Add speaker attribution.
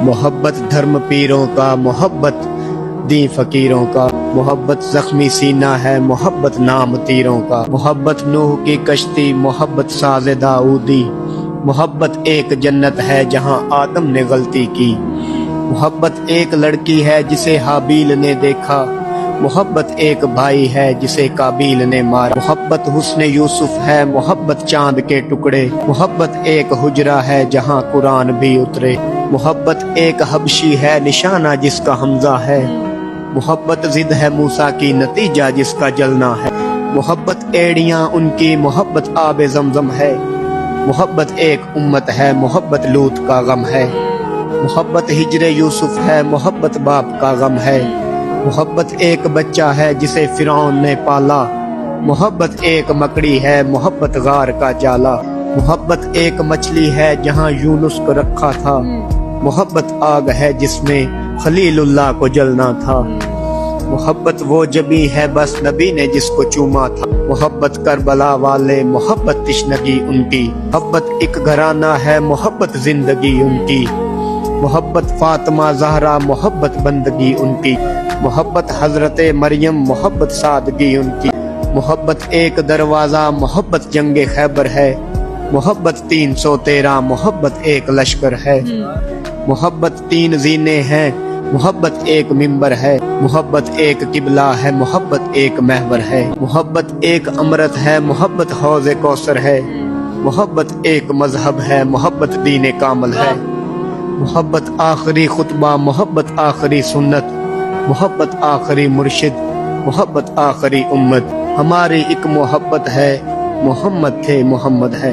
Speaker 1: محبت دھرم پیروں کا، محبت دین فقیروں کا، محبت زخمی سینہ ہے، محبت نام تیروں کا، محبت نوح کی کشتی، محبت ساز داؤدی، محبت ایک جنت ہے جہاں آدم نے غلطی کی، محبت ایک لڑکی ہے جسے حابیل نے دیکھا، محبت ایک بھائی ہے جسے قابیل نے مارا، محبت حسن یوسف ہے، محبت چاند کے ٹکڑے، محبت ایک حجرہ ہے جہاں قرآن بھی اترے، محبت ایک حبشی ہے نشانہ جس کا حمزہ ہے، محبت ضد ہے موسیٰ کی نتیجہ جس کا جلنا ہے، محبت ایڑیاں ان کی، محبت آب زمزم ہے، محبت ایک امت ہے، محبت لوط کا غم ہے، محبت ہجر یوسف ہے، محبت باپ کا غم ہے، محبت ایک بچہ ہے جسے فرعون نے پالا، محبت ایک مکڑی ہے، محبت غار کا جالا، محبت ایک مچھلی ہے جہاں یونس کو رکھا تھا، محبت آگ ہے جس میں خلیل اللہ کو جلنا تھا، محبت وہ جبی ہے بس نبی نے جس کو چوما تھا، محبت کربلا والے، محبت تشنگی ان کی، محبت ایک گھرانہ ہے، محبت زندگی ان کی، محبت فاطمہ زہرا، محبت بندگی ان کی، محبت حضرت مریم، محبت سادگی ان کی، محبت ایک دروازہ، محبت جنگ خیبر ہے، محبت 313، محبت ایک لشکر ہے، محبت 3 زینے ہیں، محبت ایک ممبر ہے، محبت ایک قبلہ ہے، محبت ایک محور ہے، محبت ایک امرت ہے، محبت حوض کوثر ہے، محبت ایک مذہب ہے، محبت دین کامل ہے، محبت آخری خطبہ، محبت آخری سنت، محبت آخری مرشد، محبت آخری امت، ہماری ایک محبت ہے، محمد تھے محمد ہے۔